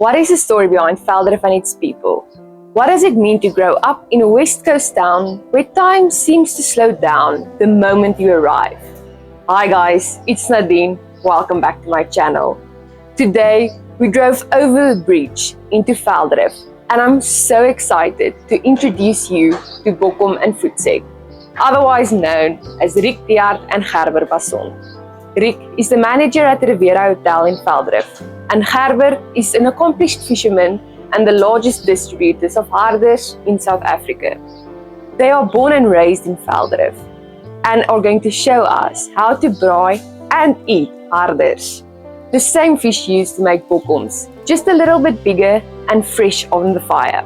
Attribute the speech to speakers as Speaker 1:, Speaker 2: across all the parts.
Speaker 1: What is the story behind Velddrif and its people? What does it mean to grow up in a West Coast town where time seems to slow down the moment you arrive? Hi guys, it's Nadine. Welcome back to my channel. Today, we drove over the bridge into Velddrif and I'm so excited to introduce you to Bokkom and Voetsek, otherwise known as Rick Tiaart and Gerber Basson. Rick is the manager at the Riviera Hotel in Velddrif, and Gerber is an accomplished fisherman and the largest distributors of harders in South Africa. They are born and raised in Velddrif and are going to show us how to braai and eat harders. The same fish used to make bokkoms, just a little bit bigger and fresh on the fire.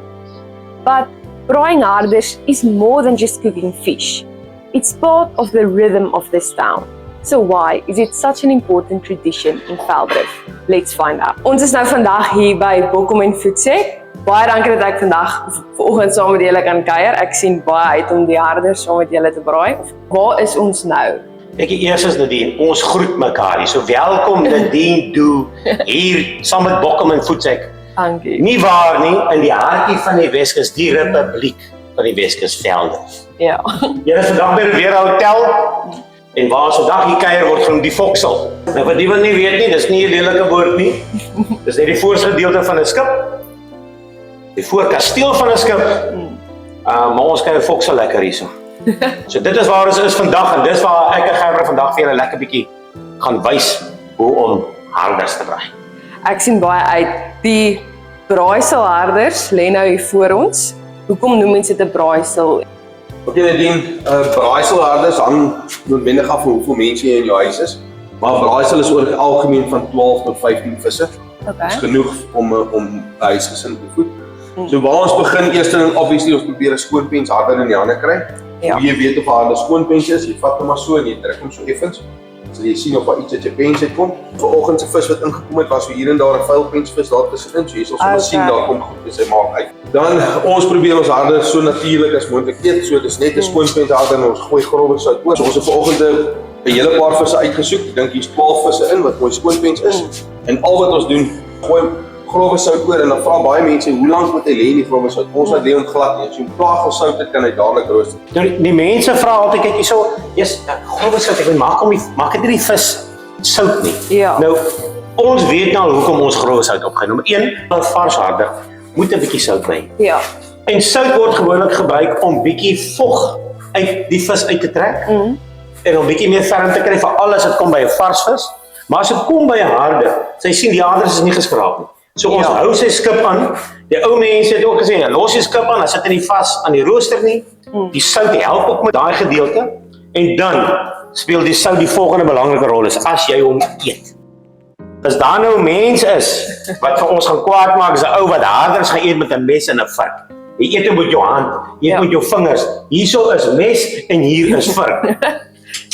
Speaker 1: But braaing harders is more than just cooking fish. It's part of the rhythm of this town. So why is it such an important tradition in Velddrif? Let's find out. Ons is nou vandag hier by Bokkom en Voetsek. Baie dankie dat ek vandag vanoggend saam met julle kan kuier. Ek sien baie uit om die harders saam met julle te braai. Waar is ons nou?
Speaker 2: Ek eers is Nadine, ons groet mekaar hier. So welkom Nadine Doe hier saam met Bokkom en Voetsek.
Speaker 1: Dankie.
Speaker 2: Nie waar nie, in die hartjie van die Weskus, die Republiek van die Weskus Velddrif.
Speaker 1: Ja.
Speaker 2: Julle is vandag by Riviera Hotel. En waar ons vandag hier kuier word genoem die Foksel. Nou wat die wat nie weet nie, dis nie 'n lelike woord nie. Dis net die voorste gedeelte van 'n skip. Die voorkasteel van 'n skip. Maar ons kuier Foksel lekker hierso. So dit is waar ons is vandag en dis waar ek en Gerber vandag vir julle lekker bietjie gaan wys hoe om harders te braai.
Speaker 1: Ek sien baie uit. Die braaisel harders lê nou hier voor ons. Hoekom noem mense dit 'n braaisel?
Speaker 3: Ok Nadine, braaisel harders hang noodwendig af van hoeveel mense in jou huis is. Maar braaisel is oor die algemeen van 12 tot 15 visse.
Speaker 1: Okay.
Speaker 3: Dit is genoeg om 'n huisgesin te voed. So waar ons begin, eerstens obviously ons probeer 'n skoonpens harder in die hande kry.
Speaker 1: Ja.
Speaker 3: Hoe jy weet of 'n harde skoonpens is, jy vat hom maar so en jy druk hom so effens. So jy sien of daar iets uit jou pens uitkom. Vanoggend se vis wat ingekom het was so hier en daar 'n vuil pensvis daar tussenin. So jy sal sommer sien daar kom goed as hy maak uit. Dan ons probeer ons harde so natuurlik as moontlik eet. So dis net 'n skoonpens harder en ons gooi grove sout oor. So ons het vanoggend 'n hele paar visse uitgesoek. Ek dink hier's 12 visse in wat mooi skoonpens is. En al wat ons doen, gooi grove sout oor en dan vra baie mense hoe lank moet hy lê in die grove sout. Ons laat lê hom glad nie. As jy hom klaar gesout het, kan hy dadelik rooster.
Speaker 2: Nou die mense vra altyd kyk hierso, "Eers grove sout, ek wil maak dit nie vis sout nie."
Speaker 1: Ja.
Speaker 2: Nou ons weet nou hoekom ons grove sout opgenoem. Nommer 1, 'n vars harder moet 'n bietjie sout by.
Speaker 1: Ja.
Speaker 2: En sout word gewoonlik gebruik om bietjie vog uit die vis uit te trek. En om bietjie meer ferm te kry vir alles wat kom by 'n vars vis. Maar as dit kom by 'n harde, sy sien die harders is nie geskraap nie. So ons hou sy skip aan. Die ou mense het ook gesê, los jy skip aan, as dit nie vas aan die rooster nie. Die sout help ook met daai gedeelte. En dan speel die sout die volgende belangrike rol is as jy hom eet. As daar nou 'n mens is wat vir ons gaan kwaad maak, is 'n ou wat harders gaan eet met 'n mes en 'n vark. Jy eet hom met jou hand, jy eet met jou vingers. Hierso is mes en hier is vark.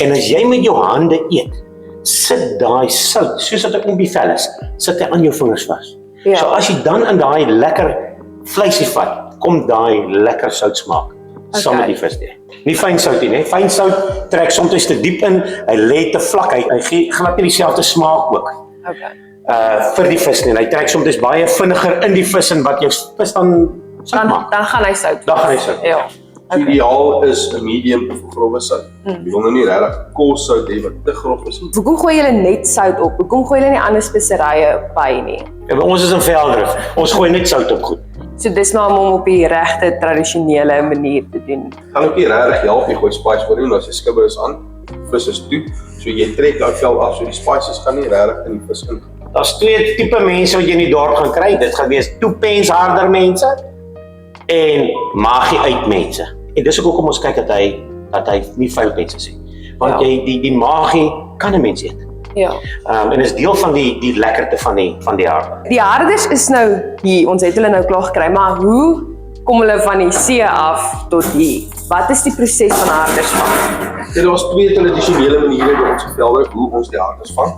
Speaker 2: En as jy met jou hande eet, sit daai sout, soos wat ek om die vel is, sit hy aan jou vingers vas.
Speaker 1: Ja.
Speaker 2: So as jy dan in daai lekker vleisie vat, kom daai lekker soutsmaak saam met die vis deur. Nie fyn sout nie, fyn sout trek soms te diep in, hy lê te vlak, hy gee glad nie dieselfde smaak ook.
Speaker 1: Okay.
Speaker 2: Vir die vis nie. Hy trek soms baie vinniger in die vis en wat jou vis dan sout maak.
Speaker 1: Dan gaan hy sout.
Speaker 2: Dan gaan hy sout.
Speaker 1: Ja.
Speaker 3: Okay. Ideaal is 'n medium of grove sout. Jy wil nou nie regtig kos sout hê wat te grof is nie.
Speaker 1: Hoekom gooi julle net sout op? Hoekom gooi julle nie ander speserye by nie?
Speaker 2: Ja, ons is in Velddrif. Ons gooi net sout op goed.
Speaker 1: So dis maar om op die regte tradisionele manier te doen.
Speaker 3: Gaan ook nie regtig help jy gooi spice oor nie, as jy skibber is aan, vis is toe, so jy trek daai vel af, so die spices gaan nie regtig in die vis in.
Speaker 2: Daar's twee tipe mense wat jy in die dorp gaan kry. Dit gaan wees toepens harder mense en magie uit mense. En dis ook hoekom ons kyk dat hy nie vuil mense is nie. Want jy die magie kan 'n mens eet.
Speaker 1: Ja.
Speaker 2: En is deel van die lekkerte van die harde.
Speaker 1: Die harders is nou hier. Ons het hulle nou klaar gekry, maar hoe kom hulle van die see af tot hier? Wat is die proses van harders vang?
Speaker 3: Ja, daar was twee tradisionele maniere by ons in Velddrif hoe ons die harders vang.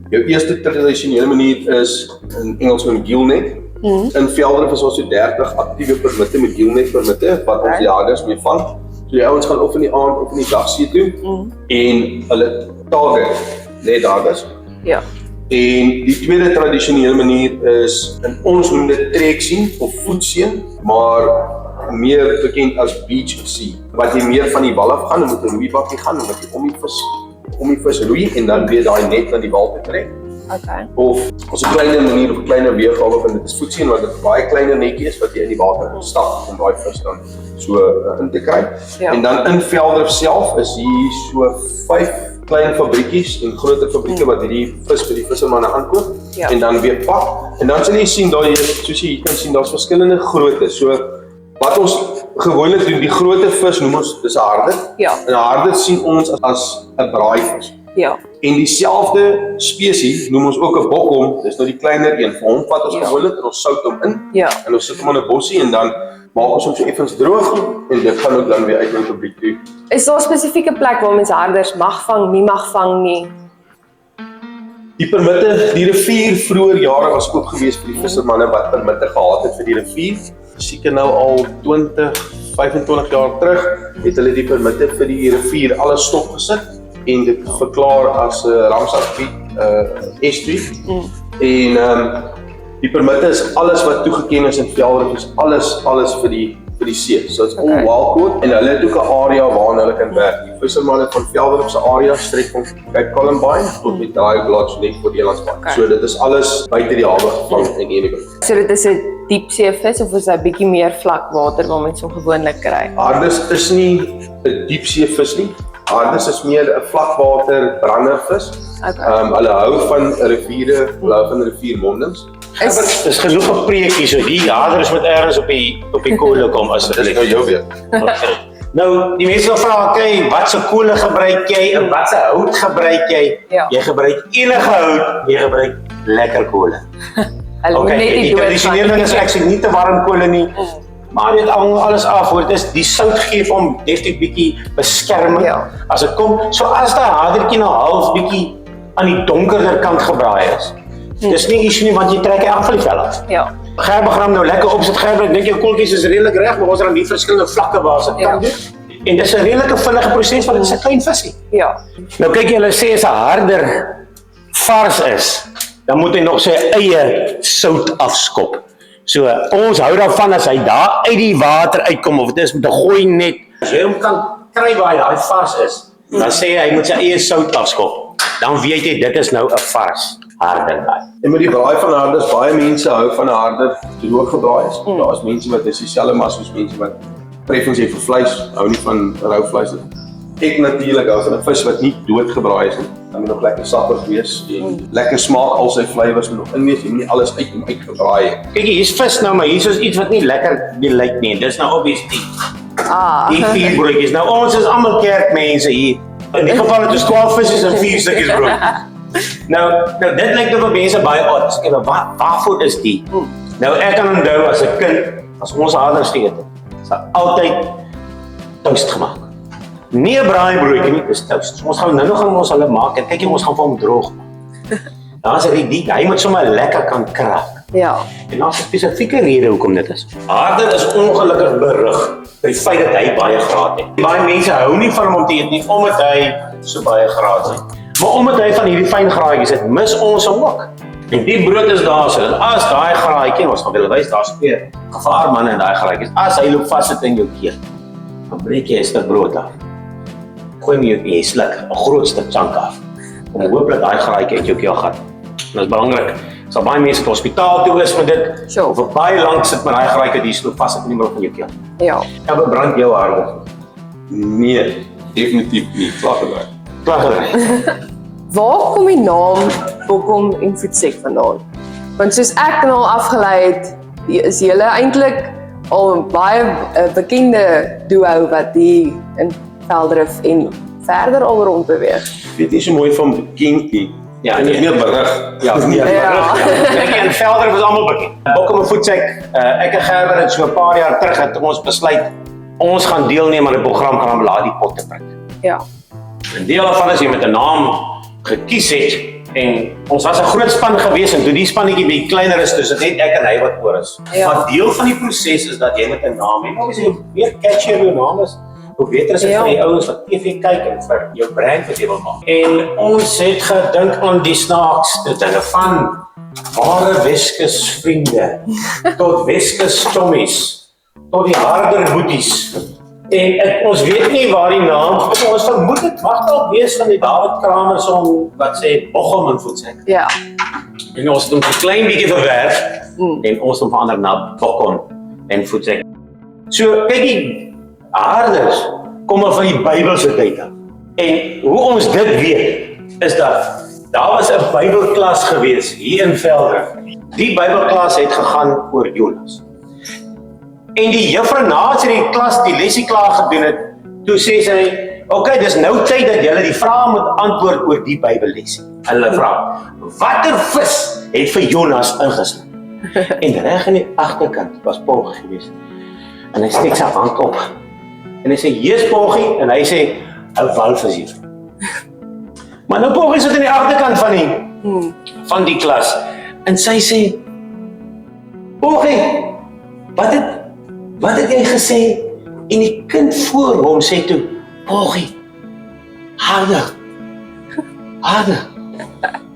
Speaker 3: Jou eerste tradisionele manier is in Engels genoem gillnet. In Velddrif is ons so 30 aktiewe permitte met gillnet permitte wat ons die harders mee vang. So die ouens gaan of in die aand of in die dag see toe en hulle target net harders.
Speaker 1: Ja.
Speaker 3: En die tweede tradisionele manier is, in ons noem dit trekseën of voetseen, maar meer bekend as beach sea. Wat jy meer van die wal af gaan, dan moet 'n roeibakkie gaan, dan moet jy om die vis roei en dan weer daai net na die wal te trek.
Speaker 1: Okay.
Speaker 3: Of ons 'n kleiner manier of 'n kleiner weergawe van dit is voetseen, wat 'n baie kleiner netjie is wat jy in die water stap om daai vis dan so in te kry.
Speaker 1: Ja.
Speaker 3: En dan in Velddrif self is hier so 5 klein fabriekies en groter fabrieke wat hierdie vis vir die vissermanne aankoop
Speaker 1: Ja.
Speaker 3: en dan weer pak. En dan sal jy sien daar, soos jy kan sien, daar's verskillende groottes. So wat ons gewoonlik doen, die groter vis noem ons dis 'n harde.
Speaker 1: Ja.
Speaker 3: En 'n harde sien ons as 'n braaivis.
Speaker 1: Ja.
Speaker 3: En dieselfde spesies noem ons ook 'n bokkom, dis nou die kleiner een. Vir hom vat ons
Speaker 1: Ja.
Speaker 3: gewoonlik en ons sout hom in
Speaker 1: Ja.
Speaker 3: en ons sit hom in 'n bossie en dan maak ons hom so effens droog en dit gaan ook dan weer uit in die publiek toe.
Speaker 1: Is daar 'n spesifieke plek waar mense harders mag vang, nie mag vang nie?
Speaker 3: Die permitte, die rivier vroeër jare was oop gewees vir die vissermanne wat permitte gehad het vir die rivier. Seker nou al 20, 25 jaar terug het hulle die permitte vir die rivier alles stopgesit en dit verklaar as 'n Ramsargebied estuary. En die permitte is alles wat toegeken is in Velddrif, is alles vir die see. So it's all
Speaker 1: Okay.
Speaker 3: wild caught en hulle het ook 'n area waarna hulle kan werk. Die vissermanne van Velddrif se area strek van Cape Columbine tot met daai blaads net voor die Elandsbaan.
Speaker 1: Okay.
Speaker 3: So dit is alles buite die hawe gevang in hierdie gebied.
Speaker 1: So dit is 'n diepseevis of is dit 'n bietjie meer vlak water waar mense hom gewoonlik kry?
Speaker 3: Hardus is nie 'n diepseevis nie. Hardus is meer 'n vlakwater brandervis.
Speaker 1: Okay.
Speaker 3: Hulle hou van riviere, hulle hou van riviermondings.
Speaker 2: Dis genoeg 'n preekie, so die jaders moet ergens op die kolle kom
Speaker 3: Dis nou
Speaker 2: asseblief.
Speaker 3: jou weer.
Speaker 2: Okay. Nou, die mense sal vra, okay, wat se kolle gebruik jy en wat se hout gebruik jy?
Speaker 1: Ja.
Speaker 2: Jy gebruik enige hout, jy gebruik lekker kolle.
Speaker 1: Hulle moet
Speaker 2: Okay,
Speaker 1: net nie
Speaker 2: die tradisionele ding is ek sê nie te warm kolle nie. Maar dit hang alles af hoor. Dit is die sout gee vir hom definitief bietjie beskerming
Speaker 1: Ja.
Speaker 2: as dit kom. So as daai hadertjie nou half bietjie aan die donkerder kant gebraai is. Dis nie issue nie want jy trek elk van die vel af.
Speaker 1: Ja.
Speaker 2: Gerbegram nou lekker opsit gerbe, ek dink jou koeltjies is redelik reg, maar ons het dan die verskillende vlakke waar se kan doen. En dis 'n redelike vinnige proses want dit is 'n klein visie.
Speaker 1: Ja.
Speaker 2: Nou kyk jy, hulle sê as 'n harder vars is, dan moet hy nog sy eie sout afskop. So ons hou daarvan as hy daar uit die water uitkom of dit is met 'n gooi net. As jy hom kan kry waar hy daai vars is, dan sê hy moet sy eie sout afskop. Dan weet jy dit is nou 'n vars harder daai.
Speaker 3: En met die braai van hardus, baie mense hou van 'n harder droog gebraai is. Daar is mense wat dis dieselfde maar soos mense wat preferens het vir vleis, hou nie van rou vleis nie. Ek natuurlik hou van 'n vis wat nie doodgebraai is nie. Dit moet nog lekker sappig wees en lekker smaak, al sy flavours moet nog in wees. Jy moet nie alles uit en uit gebraai hê.
Speaker 2: Kyk hier's vis nou, maar hier is iets wat nie lekker lyk nie. Dis nou obviously die 4 broodjies. Nou ons is almal kerkmense hier. In die geval het ons 12 visse en 4 stukkies brood. Nou dit lyk nou vir mense baie odd. Ek sê waarvoor is die? Nou ek kan onthou as 'n kind, as ons harders geëet het, is altyd toast gemaak. Nie 'n braaibroodjie nie, dis toast. Ons gaan nou gaan ons hulle maak en kyk jy ons gaan vir hom droog maak. Dan is dit hy moet sommer lekker kan kraak.
Speaker 1: Ja.
Speaker 2: En daar's 'n spesifieke rede hoekom dit is. Harder is ongelukkig berug vir die feit dat hy baie graad het. Baie mense hou nie van hom om te eet nie omdat hy so baie graad het. Maar omdat hy van hierdie fyn graadjies het, mis ons hom ook. En die brood is daar so. En as daai graadjie, ons gaan wil wys daar's twee gevaarmanne in daai graadjies. As hy loop vas sit in jou keel, dan breek jy 'n stuk brood af. Gooi hom jy sluk 'n groot stuk chunk af. Om hooplik daai graadjie uit jou keel gaan. En dit is belangrik. Sal baie mense hospitaal toe is met dit.
Speaker 1: Sure.
Speaker 2: Of vir baie lank sit met daai graadjie die sloop vas sit in die middel van jou keel.
Speaker 1: Ja.
Speaker 2: Ja, bebrand jou hare.
Speaker 3: Nee, definitief nie. Klaggedraai.
Speaker 2: Klaar.
Speaker 1: Waar kom die naam Bokkom en Voetsek vandaan? Want soos ek nou al afgelei het, is julle eintlik al baie bekende duo wat hier in Velddrif en verder al rond beweeg.
Speaker 3: Weet nie so mooi van bekend nie.
Speaker 2: Ja,
Speaker 3: en dit
Speaker 2: nee.
Speaker 3: meer berig.
Speaker 2: Ja, nee,
Speaker 1: Ja.
Speaker 2: Kyk, in Velddrif is almal bekend. Bokkom en Voetsek, ek en Gerber het so 'n paar jaar terug het ons besluit ons gaan deelneem aan 'n program gaan laat die pot te prik.
Speaker 1: Ja.
Speaker 2: 'n Deel daarvan is jy met 'n naam gekies het en ons was 'n groot span gewees en toe die spannetjie bietjie kleiner is, dus dit net ek en hy wat oor is.
Speaker 1: Ja.
Speaker 2: Maar deel van die proses is dat jy met 'n naam het. Obviously, hoe meer catchier jou naam is, hoe beter is dit vir die ouens wat TV kyk en vir jou brein wat jy wil maak. En ons het gedink aan die snaakste dinge van ware Weskus vriende, tot Weskus chommies, tot die harder boeties. En ons weet nie waar die naam, ons vermoed dit mag dalk wees van die David Kramers om, wat sê, Bochum en Voetsek.
Speaker 1: Ja.
Speaker 2: En ons het hom 'n klein bietjie verwerf, en ons het hom verander na Bochum en Voetsek. So, kyk die harders, kom maar van die Bybelse tyd af. En hoe ons dit weet, is dat daar was 'n Bybelklas gewees hier in Veldre. Die Bybelklas het gegaan oor Jonas. En die juffrou na sy die klas, die lesie klaar gedoen het, toe sê sy, okay, dis nou tyd dat julle die vrae moet antwoord oor die Bybellesie. Hulle vra, watter vis het vir Jonas ingesluit? En reg in die agterkant was Paul gewees. En hy steek sy hand op. En hy sê, "Yes, Poggie," en hy sê, "'n walvis hier." Maar nou Poggie sit in die agterkant van die klas. En sy sê, "Poggie, wat het jy gesê?" En die kind voor hom sê toe, "Poggie, harder.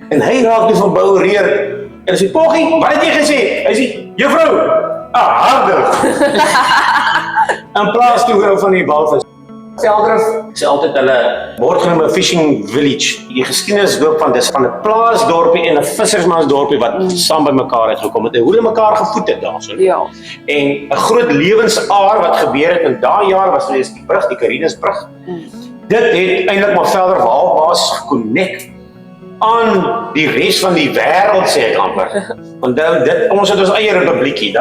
Speaker 2: En hy raak toe van boureer. En sy sê, "Poggie, wat het jy gesê?" Hy sê, "Juffrou, harder." In plaas toe van die walvis. Veldrif is altyd hulle word genoem 'n fishing village. Die geskiedenisdorp dis van 'n plaasdorpie en 'n vissersmansdorpie wat saam by mekaar het gekom het. Hoe hulle mekaar gevoed het daarso.
Speaker 1: Ja.
Speaker 2: En 'n groot lewensaar wat gebeur het in daai jaar was die brug, die Carinusbrug. Dit het eintlik maar Veldrif basis gekonnekt aan die res van die wêreld, sê ek amper. Onthou ons het ons eie republiekie.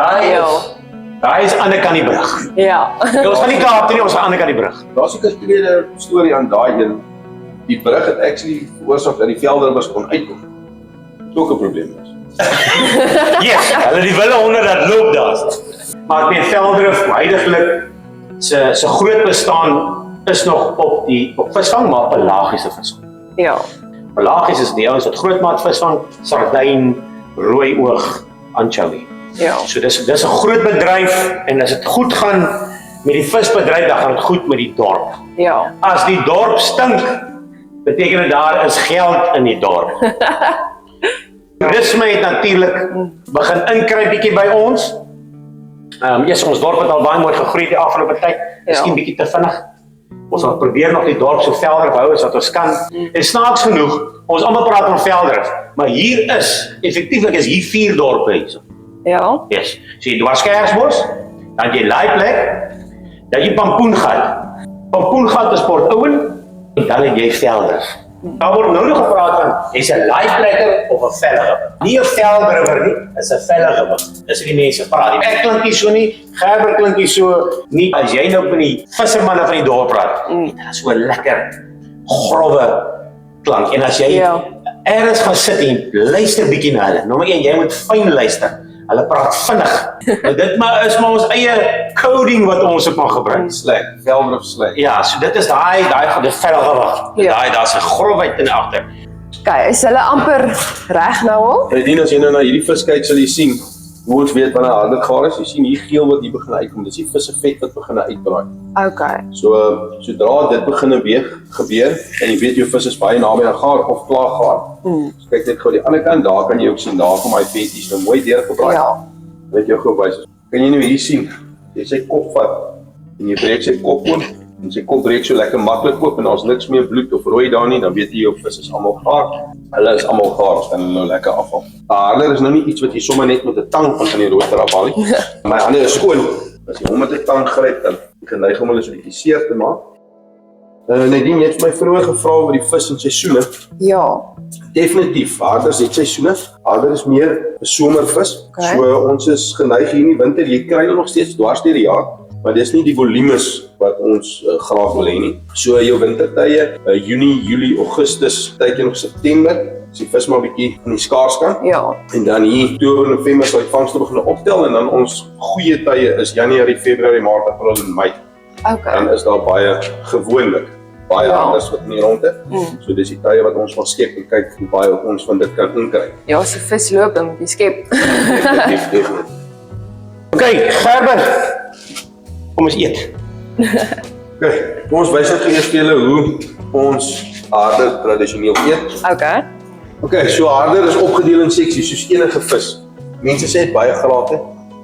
Speaker 2: Daai is aan die kant die brug.
Speaker 1: Ja.
Speaker 2: Ons gaan nie Kaap toe nie, ons gaan aan die kant die brug.
Speaker 3: Daar's 'n tweede storie aan daai een. Die brug het actually veroorsaak dat die Veldrivers kon uitkom. Dit ook 'n probleem was.
Speaker 2: Yes, hulle die wille honde dat loop daar. Maar ek meen Veldrif heidaglik se groot bestaan is nog op visvang, maar pelagiese visvang.
Speaker 1: Ja.
Speaker 2: Pelagies is die ouens wat grootmaat visvang, sardyn, rooi oog, anchovy.
Speaker 1: Ja.
Speaker 2: So dis 'n groot bedryf en as dit goed gaan met die visbedryf, dan gaan dit goed met die dorp.
Speaker 1: Ja.
Speaker 2: As die dorp stink, beteken dit daar is geld in die dorp. Toerisme het natuurlik begin inkruip bietjie by ons. Ons dorp het al baie mooi gegroei die afgelope tyd. Miskien bietjie te vinnig. Ons gaan probeer nog die dorp so Veldrif hou as wat ons kan. En snaaks genoeg, ons almal praat van Veldrif, maar hier is effektiewelik is hier 4 dorpe hierso.
Speaker 1: Ja.
Speaker 2: Yes. So jy Dwarskerksbos, dan jy Laaiplek, dan jy Pampoengat. Pampoengat is Port Owen en dan het jy Veldrif. Daar word nou nog gepraat van, is 'n laaiplekker of 'n velliger? Nie 'n Veldriver nie, is 'n velliger. Dis wat die mense praat. Ek klink nie so nie, Gerber klink nie so nie. As jy nou met die vissermanne van die dorp praat, dit is so lekker, grove klank. En as jy ergens gaan sit en luister bietjie na hulle, nommer 1, jy moet fyn luister. Hulle praat vinnig. Nou dit is maar ons eie coding wat ons op mag gebruik.
Speaker 3: Slang, Veldrif slang.
Speaker 2: Ja, so dit is daai die velgewig.
Speaker 1: Ja.
Speaker 2: Daar's 'n grofheid in agter.
Speaker 1: Okay, is hulle amper reg nou al?
Speaker 3: Nadien as jy nou na hierdie vis kyk, sal jy sien hoe ons weet wanneer harde gaar is. Jy sien hier geel wat hier begin uitkom. Dis die visse vet wat begin uitbraai.
Speaker 1: Okay.
Speaker 3: So sodra dit begin gebeur en jy weet jou vis is baie naby aan gaar of klaar gaar. So kyk net gou die ander kant, daar kan jy ook sien daar kom hy vetjies nou mooi deurgebraai.
Speaker 1: Ja.
Speaker 3: Weet jy gou wys. Kan jy nou hier sien? Jy sy kop vat en jy breek sy kop oop en sy kop breek so lekker maklik oop en daar's niks meer bloed of rooi daar nie, dan weet jy jou vis is almal gaar. Hulle is almal gaar, ons kan hulle nou lekker afhaal. Harder is nou nie iets wat jy sommer net met 'n tang van die rooster afhaal nie. My hande is skoon. As jy hom met 'n tang gryp, dan geneig om hulle so 'n bietjie seer te maak. Nadien, jy het my vroeër gevra oor die vis in seisoene.
Speaker 1: Ja.
Speaker 3: Definitief, harders het seisoene. Harder is meer 'n somervis.
Speaker 1: Okay.
Speaker 3: So ons is geneig hier in die winter, jy kry nog steeds dwars deur die jaar, maar dis nie die volumes wat ons graag wil hê nie. So jou wintertye, Junie, Julie, Augustus, tydjie nog September, as die vis maar bietjie in die skaars kan.
Speaker 1: Ja.
Speaker 3: En dan hier Oktober, November sal die vangste begin optel en dan ons goeie tye is Januarie, Februarie, Maart, April en Mei.
Speaker 1: Okay.
Speaker 3: Dan is daar baie gewoonlik baie harders wat in die rond het. So dis die tye wat ons van skep en kyk hoe baie ons van dit kan inkry.
Speaker 1: Ja, as die vis loop, dan moet jy skep.
Speaker 3: Definitief.
Speaker 2: Okay, Gerber. Kom ons eet.
Speaker 3: Okay, kom ons wys net eers vir julle hoe ons harder tradisioneel eet.
Speaker 1: Okay.
Speaker 3: Okay, so harder is opgedeel in seksies soos enige vis. Mense sê het baie grate,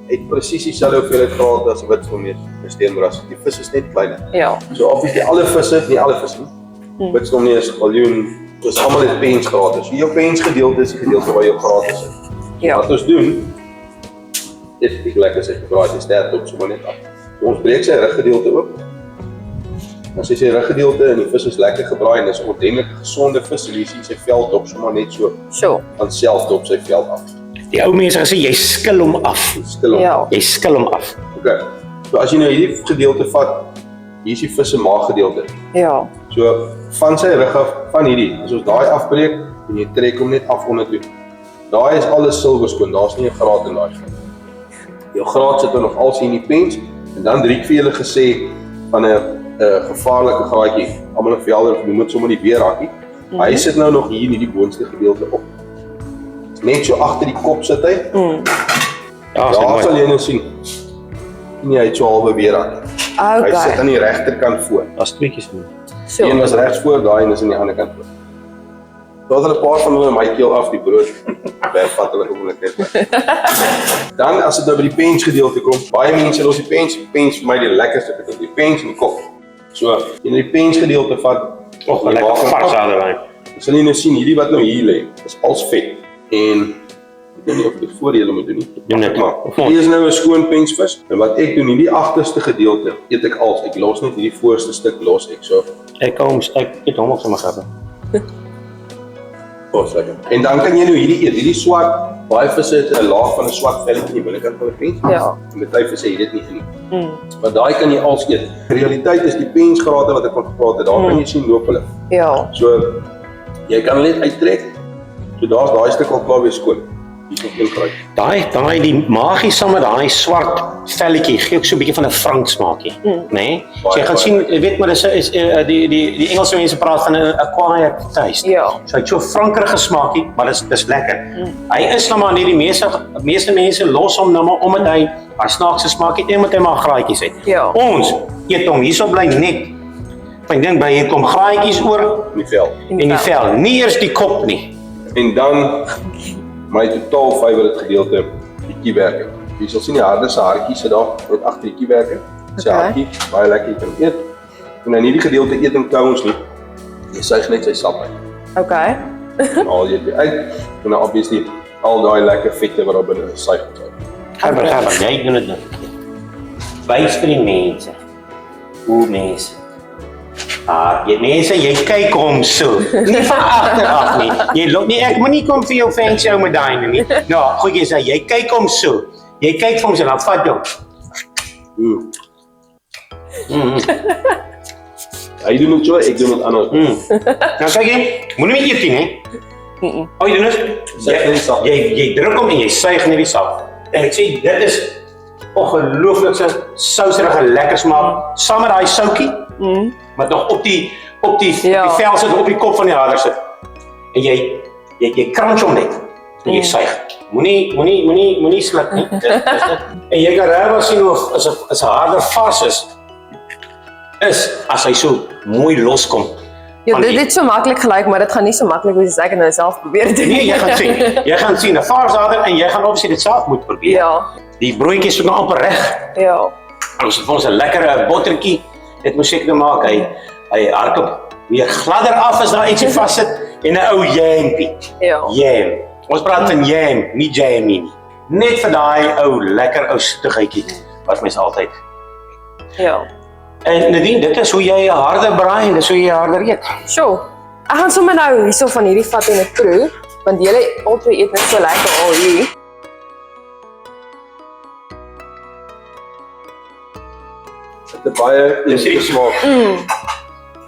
Speaker 3: het presies dieselfde hoeveelheid grate as 'n witstoornis, 'n steenbras. Die vis is net kleiner.
Speaker 1: Ja.
Speaker 3: So obviously alle visse, nie alle visse nie. Witstoornis, galjoen, dis almal het pensgrate. So jou pensgedeelte is die gedeelte waar jou grate sit.
Speaker 1: Ja.
Speaker 3: Wat ons doen, dit lekker sê gebraai, die stert op sommer net af. So ons breek sy ruggedeelte oop. As jy sy ruggedeelte en die vis is lekker gebraai en dis 'n ordentlike gesonde vis, en jy sien sy vel dop sommer net so
Speaker 1: Sure.
Speaker 3: van self dop sy vel af.
Speaker 2: Die ou mense gesê jy skil hom af.
Speaker 3: Stil hom.
Speaker 1: Ja.
Speaker 2: Jy skil hom af.
Speaker 3: Okay. So as jy nou hierdie gedeelte vat, hier is die vis se maaggedeelte.
Speaker 1: Ja.
Speaker 3: So van sy rug af, van hierdie, as ons daai afbreek en jy trek hom net af onder toe. Daai is alles silwerskoon, daar's nie 'n graad in daai nie. Jou graad sit nog als in die pens en dan drie ek vir julle gesê van 'n gevaarlike gaatjie. Almal in velder noem dit sommer die beerhakkie. Hy sit nou nog hier in die boonste gedeelte op. Net so agter die kop sit hy.
Speaker 2: Ja,
Speaker 3: Daar
Speaker 2: sal
Speaker 3: sal jy nou sien. Nee, hy het so halwe beerhakkie. Hy sit
Speaker 1: Okay.
Speaker 3: aan die regterkant voor.
Speaker 2: Daar's tweetjies nie.
Speaker 3: Een
Speaker 1: Sure.
Speaker 3: was regs voor, daai een is aan die ander kant voor. Daar het 'n paar van hulle my keel af die brood. Wegvat hulle gewoonlik net. Dan as dit nou by die pens gedeelte kom, baie mense los die pens vir my die lekkerste gedeelte, die pens en die kop. So, in die pens gedeelte vat
Speaker 2: Och, 'n lekker vars aderlyn.
Speaker 3: Sal jy nou sien hierdie wat nou hier lê, is als vet. En ek weet nie of ek dit voor julle moet doen nie.
Speaker 2: Doen dit.
Speaker 3: Maar hier is nou 'n skoon pensvis en wat ek doen, hierdie agterste gedeelte eet ek als. Ek los net hierdie voorste stuk los ek so.
Speaker 2: Ek eet hom op sommer grappig.
Speaker 3: Lekker. En dan kan jy nou hierdie eet. Hierdie swart, baie visse het 'n laag van 'n swart velletjie in die binnekant van die pens.
Speaker 1: Ja.
Speaker 3: En met baie visse het dit nie nie. Maar daai kan jy als eet. Die realiteit is die pensgrate wat ek van gepraat het, daar kan jy sien loop hulle.
Speaker 1: Ja.
Speaker 3: So jy kan net uittrek. So daar's daai stuk al klaar weer skoon. Hier is nog een kruik.
Speaker 2: Die magie saam met daai swart velletjie gee ook so 'n bietjie van 'n frank smaakie, né? Nee? So jy gaan sien, jy weet maar dis die Engelse mense praat van 'n acquired taste.
Speaker 1: Ja.
Speaker 2: So hy het so frankerige smaakie, maar dis lekker. Hy is nou maar nie die meeste mense los hom nou maar omdat hy snaakse smaakie en omdat hy maar graadjies het.
Speaker 1: Ja.
Speaker 2: Ons eet hom hierso bly net. Ek dink by hier kom graadjies oor
Speaker 3: In die vel.
Speaker 2: en die vel, nie eers die kop nie.
Speaker 3: En dan my totaal favorite gedeelte, die kiewerke. Jy sal sien die harde se hartjies sit daar net agter die kiewerke. Sy
Speaker 1: Okay.
Speaker 3: hartjie, baie lekker jy kan eet. En in hierdie gedeelte eet en kou ons nie. Jy suig net sy sap uit.
Speaker 1: Okay.
Speaker 3: Dan haal jy dit uit. En dan obviously al daai lekker vette wat daar binne is, suig dit uit.
Speaker 2: Gaan, jy doen dit nou. Wys vir die mense. Hoe mense. Jy kyk hom so. Nie van agter af nie. Jy loop nie, ek moenie kom vir jou fancy ou met daai nie. Nou, goedjie sê, jy kyk hom so. Jy kyk vir hom so, dan vat jy hom.
Speaker 3: Hy doen dit so, ek doen dit anders.
Speaker 2: Nou kyk jy, moenie meer eet nie, hè? Oh, jy doen dit?
Speaker 3: Suig net die sap.
Speaker 2: Jy druk hom en jy suig net die sap. En ek sê, dit is ongelooflikse souserige lekker smaak. Saam met daai soutjie, wat nog op die vel sit, op die kop van die harder sit. En jy crunch hom net. En jy suig. Moenie sluk nie. En jy kan regtig sien of as 'n harder vars is as hy so mooi loskom.
Speaker 1: Ja, dit het so maklik gelyk, maar dit gaan nie so maklik wees as ek dit nou self probeer doen.
Speaker 2: Nee, jy gaan sien. Jy gaan sien 'n vars harder en jy gaan obviously dit self moet probeer.
Speaker 1: Ja.
Speaker 2: Die broodjies is nog amper reg.
Speaker 1: Ja.
Speaker 2: Ons het vir ons 'n lekker bottertjie. Dit moet seker maak hy hardop weer gladder af as daar ietsie vas sit en 'n ou jampie.
Speaker 1: Ja.
Speaker 2: Jam. Ons praat van jam, nie jamie nie. Net vir daai ou lekker ou soetigheidjie wat mens altyd.
Speaker 1: Ja.
Speaker 2: En Nadine, dit is hoe jy 'n harde braai en dis hoe jy harder eet.
Speaker 1: Sjoe. Ek gaan sommer nou hierso van hierdie vat en dit proe, want julle albei eet net so lekker al hier.
Speaker 3: Dit is baie lekker smaak.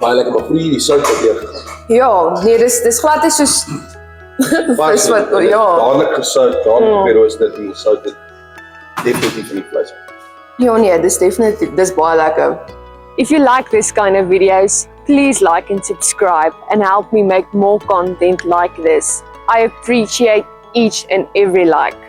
Speaker 3: Baie lekker, maar vroeër die sout wat deur gegaan.
Speaker 1: Ja, nee, dis glad is soos vis wat ja.
Speaker 3: Dadelik gesout, dadelik gerooster en sout dit definitief in die vleis.
Speaker 1: Ja nee, dis definitief, dis baie lekker. If you like this kind of videos, please like and subscribe and help me make more content like this. I appreciate each and every like.